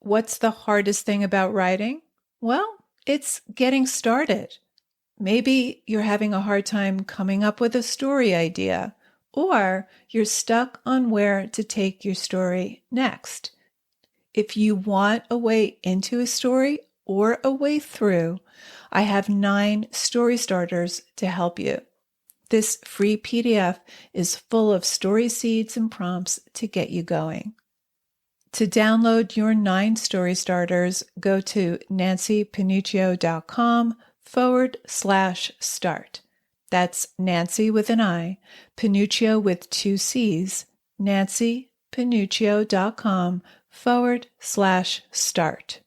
What's the hardest thing about writing? Well, it's getting started. Maybe you're having a hard time coming up with a story idea, or you're stuck on where to take your story next. If you want a way into a story or a way through, I have 9 story starters to help you. This free PDF is full of story seeds and prompts to get you going. To download your 9 story starters, go to nancypanuccio.com/start. That's Nancy with an I, Panuccio with 2 C's, nancypanuccio.com/start.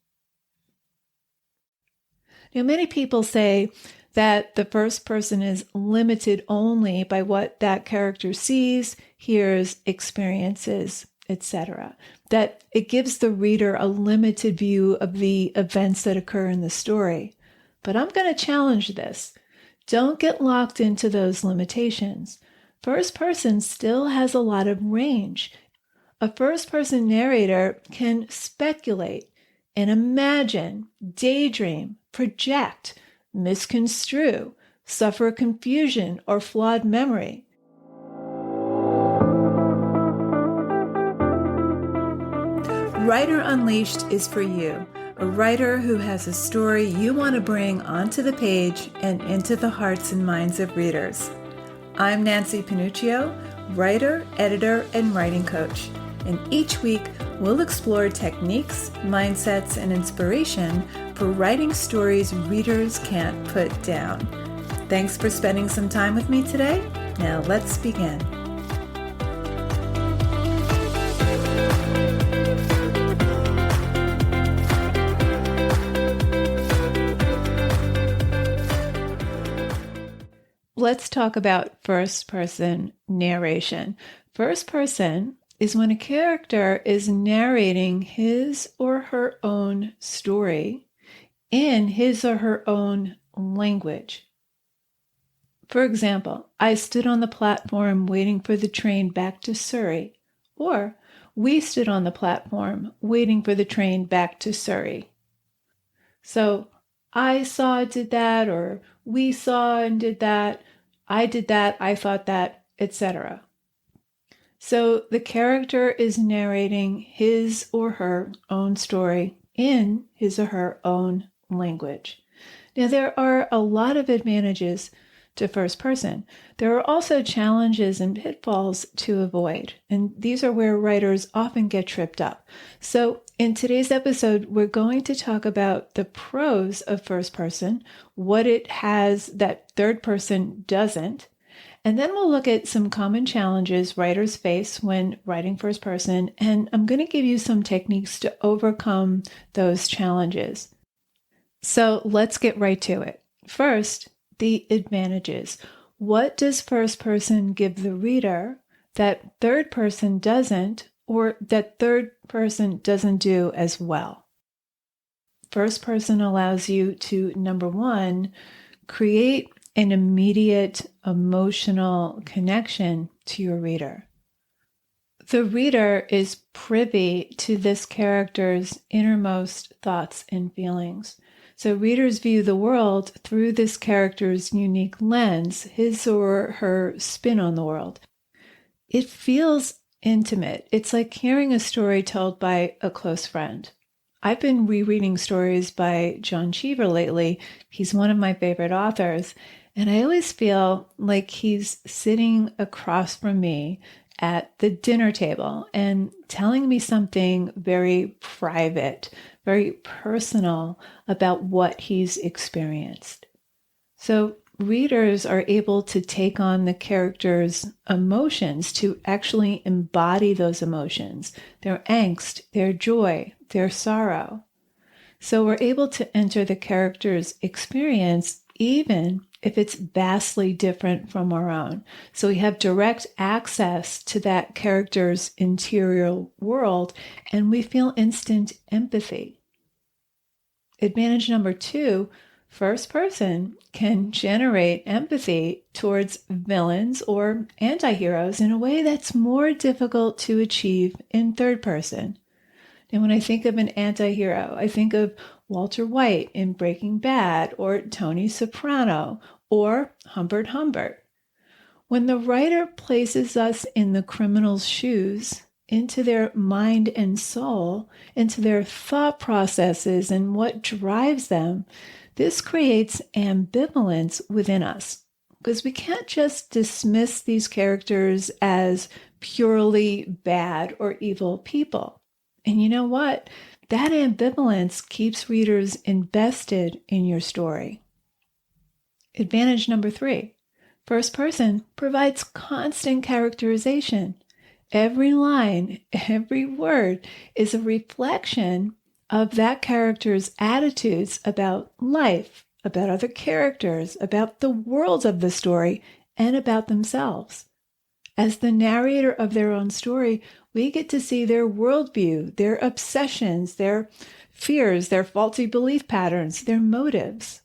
Now, many people say that the first person is limited only by what that character sees, hears, experiences, etc. That it gives the reader a limited view of the events that occur in the story. But I'm going to challenge this. Don't get locked into those limitations. First person still has a lot of range. A first person narrator can speculate and imagine, daydream, project, misconstrue, suffer confusion or flawed memory. Writer Unleashed is for you, a writer who has a story you want to bring onto the page and into the hearts and minds of readers. I'm Nancy Panuccio, writer, editor, and writing coach. And each week, we'll explore techniques, mindsets, and inspiration for writing stories readers can't put down. Thanks for spending some time with me today. Now let's begin. Let's talk about first-person narration. First person is when a character is narrating his or her own story in his or her own language. For example, I stood on the platform waiting for the train back to Surrey, or we stood on the platform waiting for the train back to Surrey. So I saw, did that, or we saw and did that, I did that, I thought that, etc. So the character is narrating his or her own story in his or her own language. Now, there are a lot of advantages to first person. There are also challenges and pitfalls to avoid, and these are where writers often get tripped up. So in today's episode, we're going to talk about the pros of first person, what it has that third person doesn't, and then we'll look at some common challenges writers face when writing first person, and I'm going to give you some techniques to overcome those challenges. So let's get right to it. First, the advantages. What does first person give the reader that third person doesn't, or that third person doesn't do as well? First person allows you to, number one, create an immediate emotional connection to your reader. The reader is privy to this character's innermost thoughts and feelings. So readers view the world through this character's unique lens, his or her spin on the world. It feels intimate. It's like hearing a story told by a close friend. I've been rereading stories by John Cheever lately. He's one of my favorite authors, and I always feel like he's sitting across from me at the dinner table and telling me something very private, very personal about what he's experienced. So readers are able to take on the character's emotions, to actually embody those emotions, their angst, their joy, their sorrow. So we're able to enter the character's experience even if it's vastly different from our own. So we have direct access to that character's interior world, and we feel instant empathy. Advantage number 2, first person can generate empathy towards villains or anti-heroes in a way that's more difficult to achieve in third person. And when I think of an anti-hero, I think of Walter White in Breaking Bad, or Tony Soprano, or Humbert Humbert. When the writer places us in the criminal's shoes, into their mind and soul, into their thought processes and what drives them, this creates ambivalence within us. Because we can't just dismiss these characters as purely bad or evil people. And you know what? That ambivalence keeps readers invested in your story. Advantage number 3. First person provides constant characterization. Every line, every word is a reflection of that character's attitudes about life, about other characters, about the world of the story, and about themselves. As the narrator of their own story, we get to see their worldview, their obsessions, their fears, their faulty belief patterns, their motives.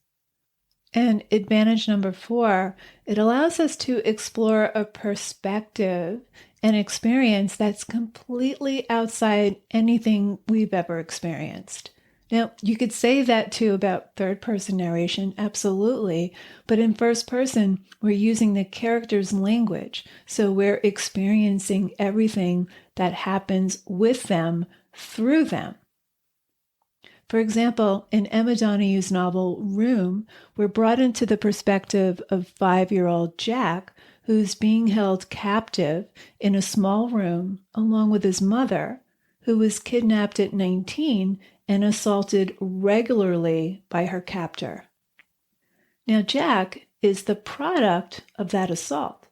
And advantage number 4, it allows us to explore a perspective and experience that's completely outside anything we've ever experienced. Now, you could say that too about third-person narration, absolutely, but in first person, we're using the character's language, so we're experiencing everything that happens with them, through them. For example, in Emma Donohue's novel Room, we're brought into the perspective of 5-year-old Jack, who's being held captive in a small room along with his mother, who was kidnapped at 19 and assaulted regularly by her captor. Now, Jack is the product of that assault.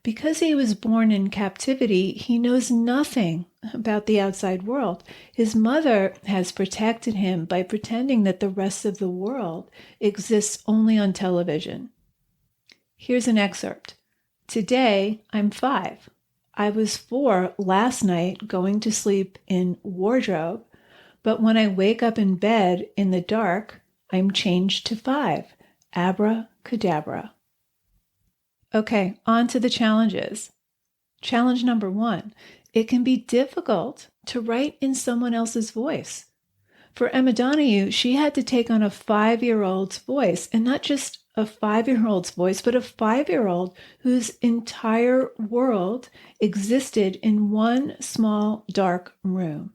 Because he was born in captivity, he knows nothing about the outside world. His mother has protected him by pretending that the rest of the world exists only on television. Here's an excerpt. Today, I'm 5. I was 4 last night going to sleep in wardrobe, but when I wake up in bed in the dark, I'm changed to 5. Abracadabra. Okay, on to the challenges. Challenge number 1, it can be difficult to write in someone else's voice. For Emma Donohue, she had to take on a 5-year-old's voice, and not just a 5-year-old's voice, but a 5-year-old whose entire world existed in one small, dark room.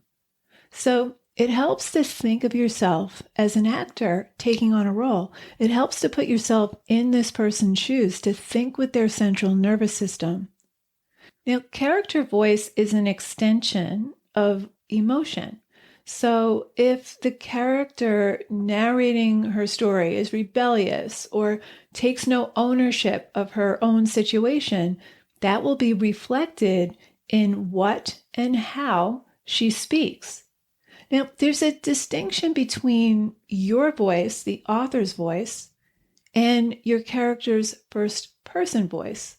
So it helps to think of yourself as an actor taking on a role. It helps to put yourself in this person's shoes, to think with their central nervous system. Now, character voice is an extension of emotion. So if the character narrating her story is rebellious or takes no ownership of her own situation, that will be reflected in what and how she speaks. Now, there's a distinction between your voice, the author's voice, and your character's first-person voice.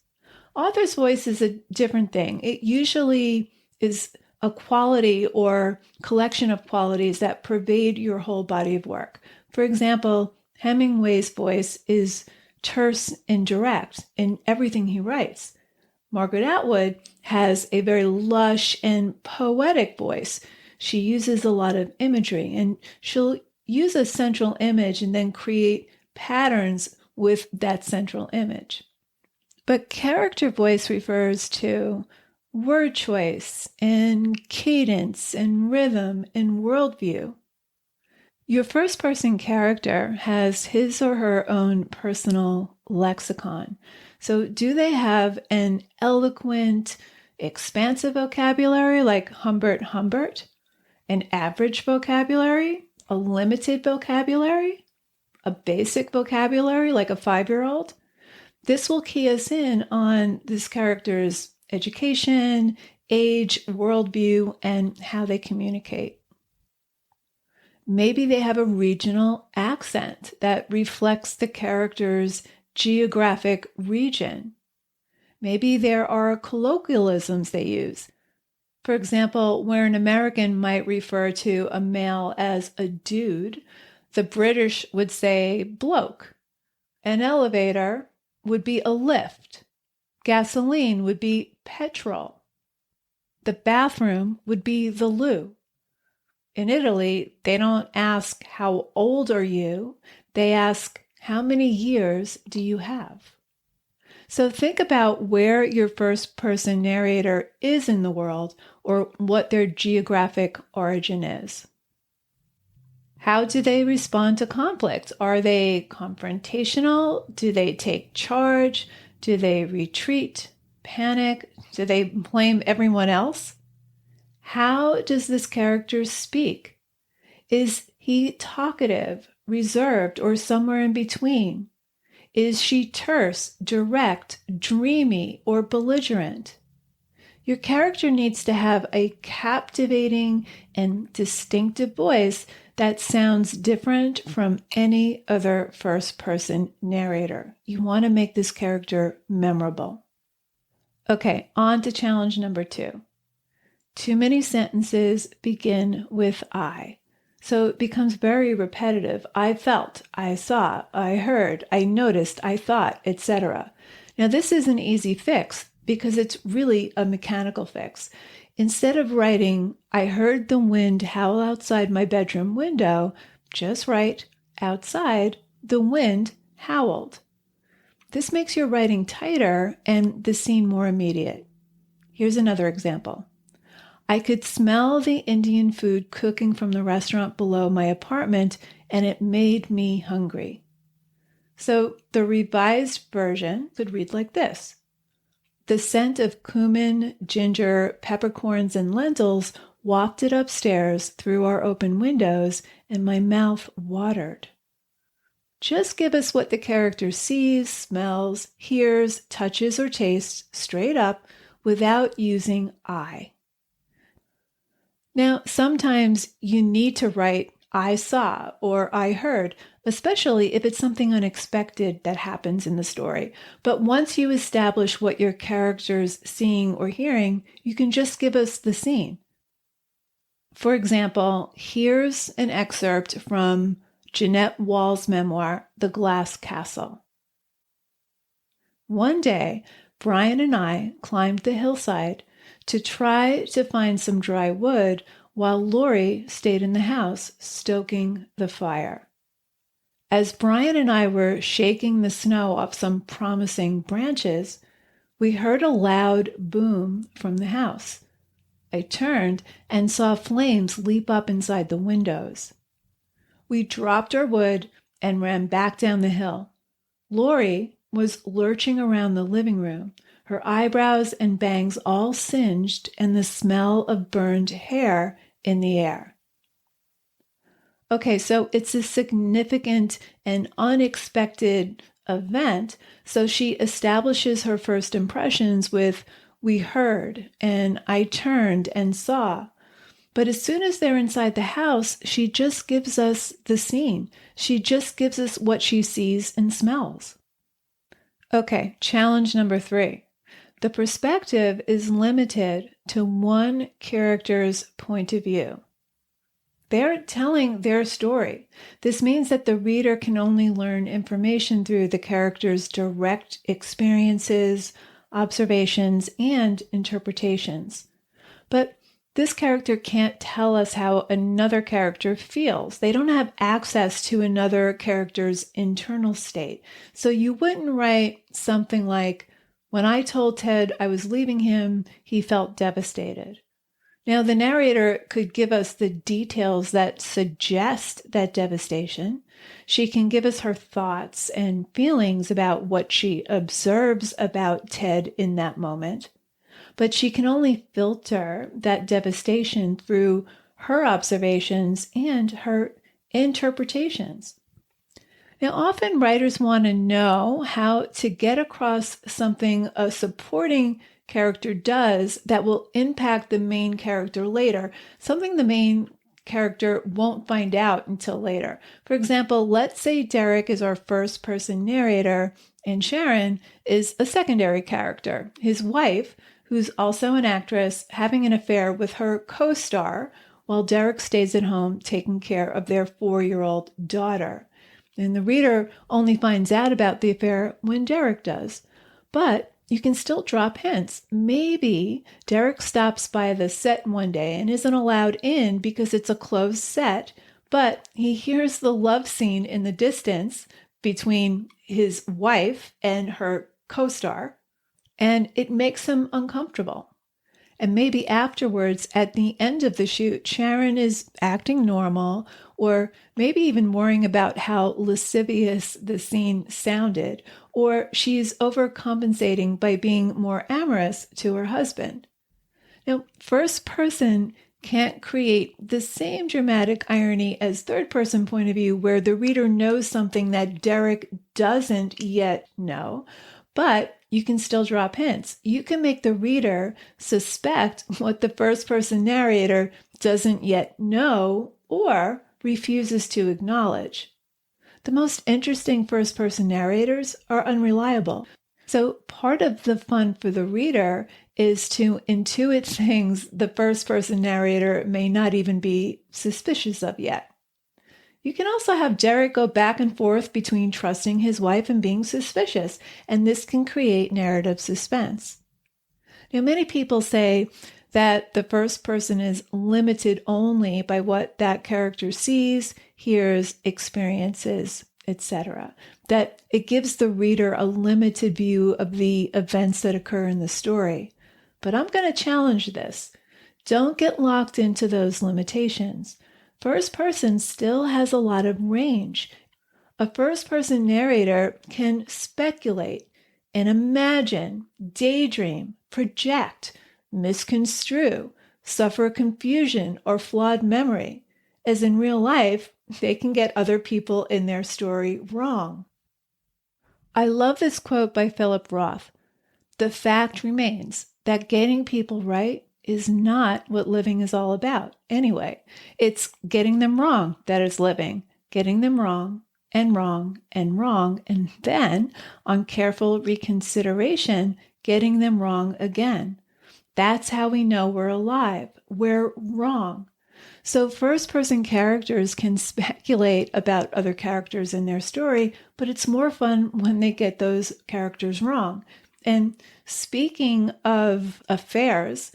Author's voice is a different thing. It usually is a quality or collection of qualities that pervade your whole body of work. For example, Hemingway's voice is terse and direct in everything he writes. Margaret Atwood has a very lush and poetic voice. She uses a lot of imagery, and she'll use a central image and then create patterns with that central image. But character voice refers to word choice and cadence and rhythm and worldview. Your first-person character has his or her own personal lexicon. So do they have an eloquent, expansive vocabulary like Humbert Humbert? An average vocabulary? A limited vocabulary? A basic vocabulary like a 5-year-old? This will key us in on this character's education, age, worldview, and how they communicate. Maybe they have a regional accent that reflects the character's geographic region. Maybe there are colloquialisms they use. For example, where an American might refer to a male as a dude, the British would say bloke. An elevator would be a lift. Gasoline would be petrol. The bathroom would be the loo. In Italy, they don't ask, how old are you? They ask, how many years do you have? So think about where your first person narrator is in the world or what their geographic origin is. How do they respond to conflict? Are they confrontational? Do they take charge? Do they retreat, panic? Do they blame everyone else? How does this character speak? Is he talkative, reserved, or somewhere in between? Is she terse, direct, dreamy, or belligerent? Your character needs to have a captivating and distinctive voice that sounds different from any other first-person narrator. You want to make this character memorable. Okay, on to challenge number 2. Too many sentences begin with I. So it becomes very repetitive. I felt, I saw, I heard, I noticed, I thought, etc. Now this is an easy fix because it's really a mechanical fix. Instead of writing, I heard the wind howl outside my bedroom window, just write, outside, the wind howled. This makes your writing tighter and the scene more immediate. Here's another example. I could smell the Indian food cooking from the restaurant below my apartment, and it made me hungry. So the revised version could read like this. The scent of cumin, ginger, peppercorns, and lentils wafted upstairs through our open windows, and my mouth watered. Just give us what the character sees, smells, hears, touches, or tastes straight up without using I. Now, sometimes you need to write I saw or I heard, especially if it's something unexpected that happens in the story. But once you establish what your character's seeing or hearing, you can just give us the scene. For example, here's an excerpt from Jeanette Wall's memoir, The Glass Castle. One day, Brian and I climbed the hillside to try to find some dry wood while Lori stayed in the house stoking the fire. As Brian and I were shaking the snow off some promising branches, we heard a loud boom from the house. I turned and saw flames leap up inside the windows. We dropped our wood and ran back down the hill. Lori was lurching around the living room, her eyebrows and bangs all singed and the smell of burned hair in the air. Okay, so it's a significant and unexpected event, so she establishes her first impressions with, we heard, and I turned and saw. But as soon as they're inside the house, she just gives us the scene. She just gives us what she sees and smells. Okay, challenge number 3. The perspective is limited to one character's point of view. They're telling their story. This means that the reader can only learn information through the character's direct experiences, observations, and interpretations. But this character can't tell us how another character feels. They don't have access to another character's internal state. So you wouldn't write something like, when I told Ted I was leaving him, he felt devastated. Now, the narrator could give us the details that suggest that devastation. She can give us her thoughts and feelings about what she observes about Ted in that moment. But she can only filter that devastation through her observations and her interpretations. Now, often writers want to know how to get across something a supporting character does that will impact the main character later, something the main character won't find out until later. For example, let's say Derek is our first person narrator and Sharon is a secondary character. His wife, who's also an actress, having an affair with her co-star while Derek stays at home taking care of their 4-year-old daughter. And the reader only finds out about the affair when Derek does. But you can still drop hints. Maybe Derek stops by the set one day and isn't allowed in because it's a closed set, but he hears the love scene in the distance between his wife and her co-star, and it makes him uncomfortable. And maybe afterwards, at the end of the shoot, Sharon is acting normal, or maybe even worrying about how lascivious the scene sounded, or she's overcompensating by being more amorous to her husband. Now, first person can't create the same dramatic irony as third person point of view, where the reader knows something that Derek doesn't yet know, but you can still drop hints. You can make the reader suspect what the first person narrator doesn't yet know or refuses to acknowledge. The most interesting first person narrators are unreliable. So part of the fun for the reader is to intuit things the first person narrator may not even be suspicious of yet. You can also have Derek go back and forth between trusting his wife and being suspicious, and this can create narrative suspense. Now, many people say that the first person is limited only by what that character sees, hears, experiences, etc. That it gives the reader a limited view of the events that occur in the story. But I'm going to challenge this. Don't get locked into those limitations. First person still has a lot of range. A first person narrator can speculate and imagine, daydream, project, misconstrue, suffer confusion or flawed memory. As in real life, they can get other people in their story wrong. I love this quote by Philip Roth. The fact remains that getting people right is not what living is all about. Anyway, it's getting them wrong that is living, getting them wrong and wrong and wrong, and then, on careful reconsideration, getting them wrong again. That's how we know we're alive. We're wrong. So first-person characters can speculate about other characters in their story, but it's more fun when they get those characters wrong. And speaking of affairs,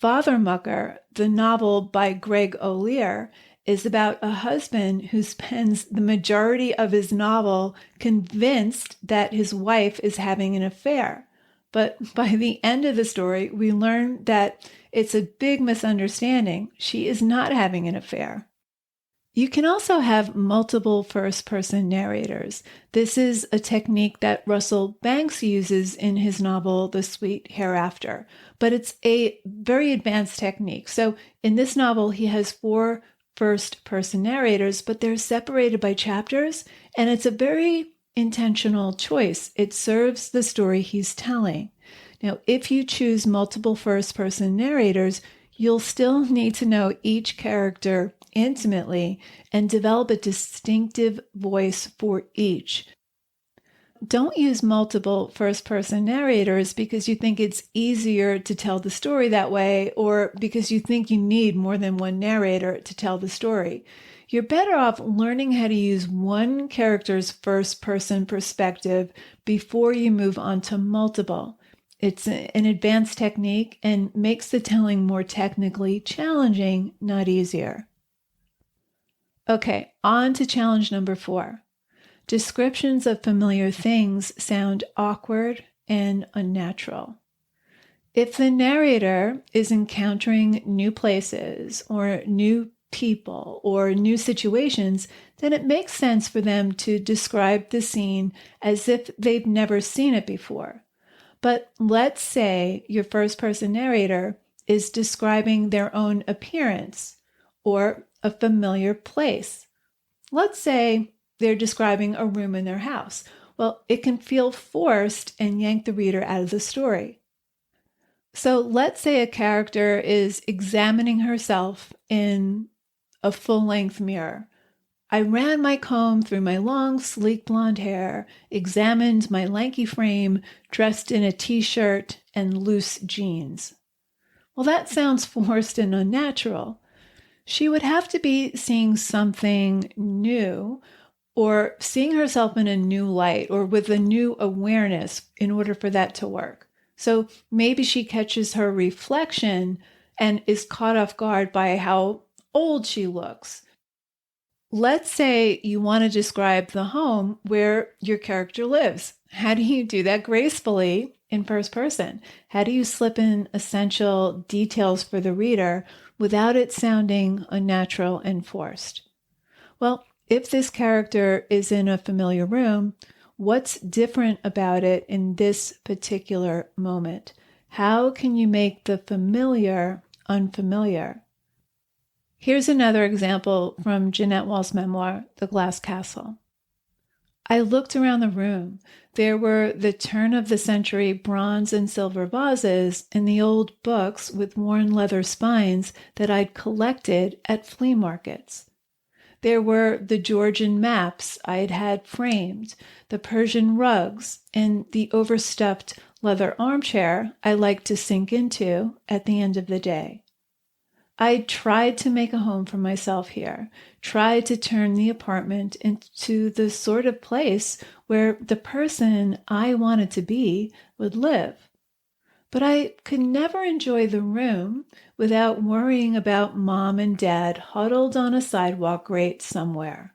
Fathermucker, the novel by Greg O'Lear, is about a husband who spends the majority of his novel convinced that his wife is having an affair. But by the end of the story, we learn that it's a big misunderstanding. She is not having an affair. You can also have multiple first-person narrators. This is a technique that Russell Banks uses in his novel, The Sweet Hereafter, but it's a very advanced technique. So in this novel, he has 4 first-person narrators, but they're separated by chapters, and it's a very intentional choice. It serves the story he's telling. Now, if you choose multiple first-person narrators, you'll still need to know each character intimately and develop a distinctive voice for each. Don't use multiple first-person narrators because you think it's easier to tell the story that way, or because you think you need more than one narrator to tell the story. You're better off learning how to use one character's first-person perspective before you move on to multiple. It's an advanced technique and makes the telling more technically challenging, not easier. Okay, on to challenge number 4. Descriptions of familiar things sound awkward and unnatural. If the narrator is encountering new places or new people or new situations, then it makes sense for them to describe the scene as if they've never seen it before. But let's say your first-person narrator is describing their own appearance or a familiar place. Let's say they're describing a room in their house. Well, it can feel forced and yank the reader out of the story. So let's say a character is examining herself in a full-length mirror. I ran my comb through my long, sleek blonde hair, examined my lanky frame, dressed in a t-shirt and loose jeans. Well, that sounds forced and unnatural. She would have to be seeing something new, or seeing herself in a new light or with a new awareness in order for that to work. So maybe she catches her reflection and is caught off guard by how old she looks. Let's say you want to describe the home where your character lives. How do you do that gracefully in first person? How do you slip in essential details for the reader without it sounding unnatural and forced? Well, if this character is in a familiar room, what's different about it in this particular moment? How can you make the familiar unfamiliar? Here's another example from Jeanette Wall's memoir, The Glass Castle. I looked around the room. There were the turn-of-the-century bronze and silver vases and the old books with worn leather spines that I'd collected at flea markets. There were the Georgian maps I'd had framed, the Persian rugs, and the overstuffed leather armchair I liked to sink into at the end of the day. I tried to make a home for myself here, tried to turn the apartment into the sort of place where the person I wanted to be would live. But I could never enjoy the room without worrying about Mom and Dad huddled on a sidewalk grate somewhere.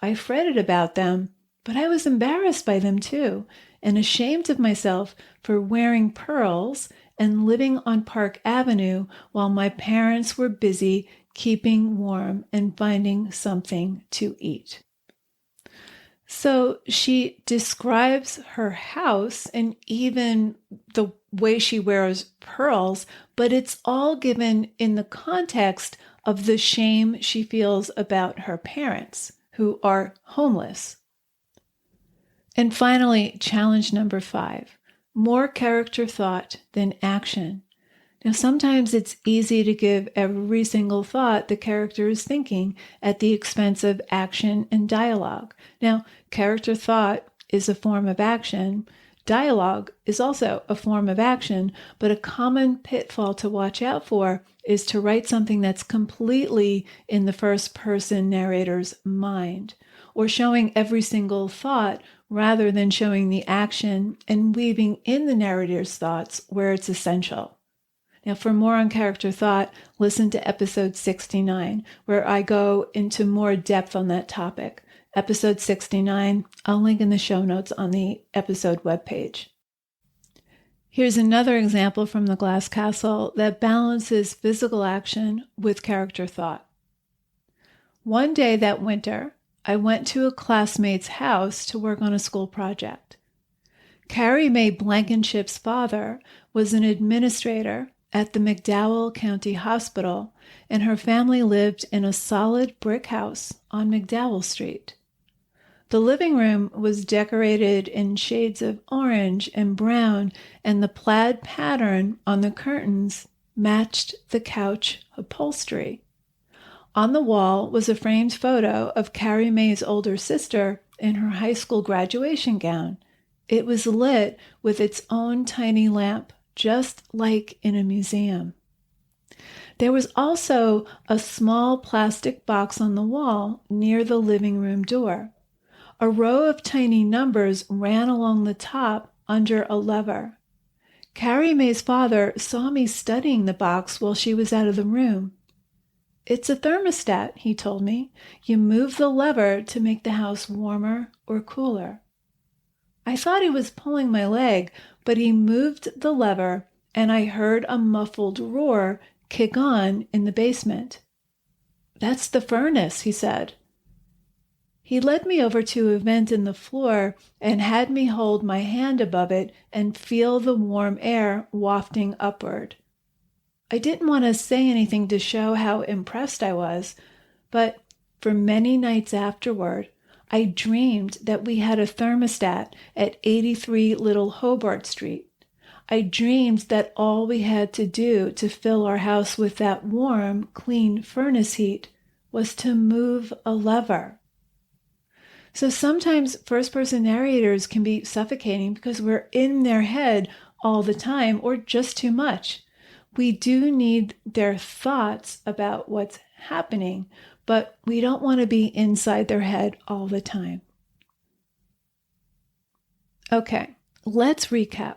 I fretted about them, but I was embarrassed by them too, and ashamed of myself for wearing pearls and living on Park Avenue while my parents were busy keeping warm and finding something to eat. So she describes her house and even the way she wears pearls, but it's all given in the context of the shame she feels about her parents, who are homeless. And finally, challenge number 5, more character thought than action. Now, sometimes it's easy to give every single thought the character is thinking at the expense of action and dialogue. Now, character thought is a form of action. Dialogue is also a form of action, but a common pitfall to watch out for is to write something that's completely in the first-person narrator's mind, or showing every single thought rather than showing the action and weaving in the narrator's thoughts where it's essential. Now, for more on character thought, listen to episode 69, where I go into more depth on that topic. Episode 69, I'll link in the show notes on the episode webpage. Here's another example from The Glass Castle that balances physical action with character thought. One day that winter, I went to a classmate's house to work on a school project. Carrie Mae Blankenship's father was an administrator at the McDowell County Hospital, and her family lived in a solid brick house on McDowell Street. The living room was decorated in shades of orange and brown, and the plaid pattern on the curtains matched the couch upholstery. On the wall was a framed photo of Carrie Mae's older sister in her high school graduation gown. It was lit with its own tiny lamp, just like in a museum. There was also a small plastic box on the wall near the living room door. A row of tiny numbers ran along the top under a lever. Carrie Mae's father saw me studying the box while she was out of the room. "It's a thermostat," he told me. "You move the lever to make the house warmer or cooler." I thought he was pulling my leg, but he moved the lever, and I heard a muffled roar kick on in the basement. "That's the furnace," he said. He led me over to a vent in the floor and had me hold my hand above it and feel the warm air wafting upward. I didn't want to say anything to show how impressed I was, but for many nights afterward, I dreamed that we had a thermostat at 83 Little Hobart Street. I dreamed that all we had to do to fill our house with that warm, clean furnace heat was to move a lever. So sometimes first-person narrators can be suffocating because we're in their head all the time, or just too much. We do need their thoughts about what's happening, but we don't want to be inside their head all the time. Okay, let's recap.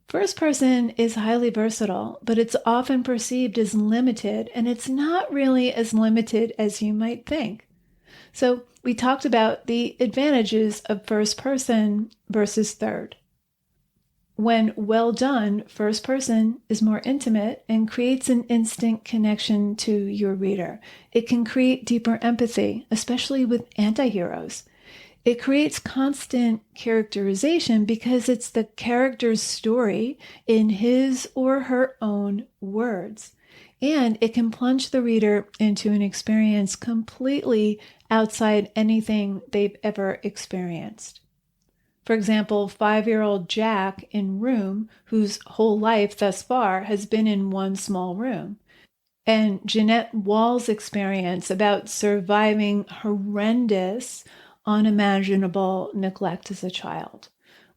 First person is highly versatile, but it's often perceived as limited, and it's not really as limited as you might think. So we talked about the advantages of first person versus third. When well done, first person is more intimate and creates an instant connection to your reader. It can create deeper empathy, especially with anti-heroes. It creates constant characterization because it's the character's story in his or her own words. And it can plunge the reader into an experience completely outside anything they've ever experienced. For example, 5-year-old Jack in Room, whose whole life thus far has been in one small room. And Jeanette Wall's experience about surviving horrendous, unimaginable neglect as a child.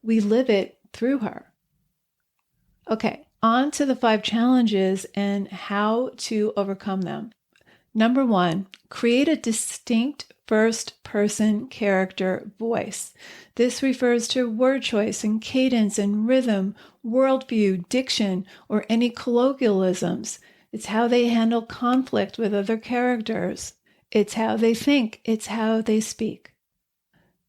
We live it through her. Okay, on to the 5 challenges and how to overcome them. Number 1, create a distinct first-person character voice. This refers to word choice and cadence and rhythm, worldview, diction, or any colloquialisms. It's how they handle conflict with other characters. It's how they think. It's how they speak.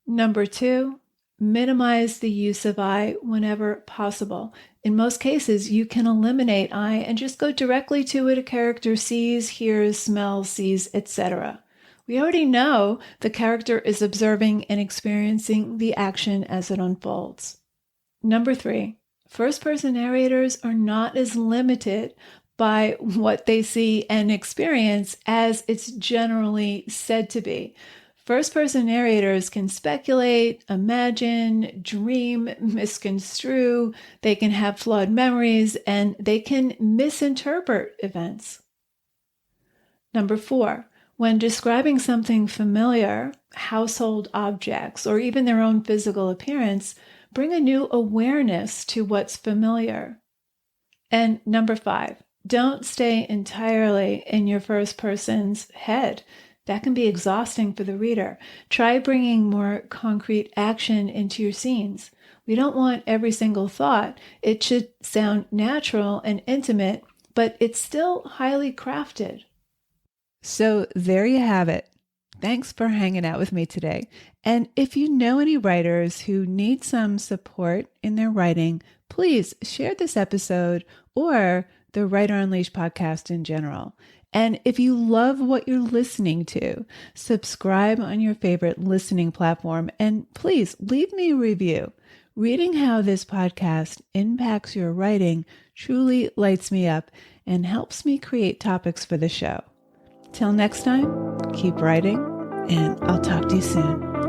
Number 2, minimize the use of I whenever possible. In most cases, you can eliminate I and just go directly to what a character sees, hears, smells, sees, etc. We already know the character is observing and experiencing the action as it unfolds. Number 3, first-person narrators are not as limited by what they see and experience as it's generally said to be. First-person narrators can speculate, imagine, dream, misconstrue, they can have flawed memories, and they can misinterpret events. Number 4, when describing something familiar, household objects, or even their own physical appearance, bring a new awareness to what's familiar. And number 5, don't stay entirely in your first person's head. That can be exhausting for the reader. Try bringing more concrete action into your scenes. We don't want every single thought. It should sound natural and intimate, but it's still highly crafted. So there you have it. Thanks for hanging out with me today. And if you know any writers who need some support in their writing, please share this episode or the Writer Unleashed podcast in general. And if you love what you're listening to, subscribe on your favorite listening platform and please leave me a review. Reading how this podcast impacts your writing truly lights me up and helps me create topics for the show. Till next time, keep writing, and I'll talk to you soon.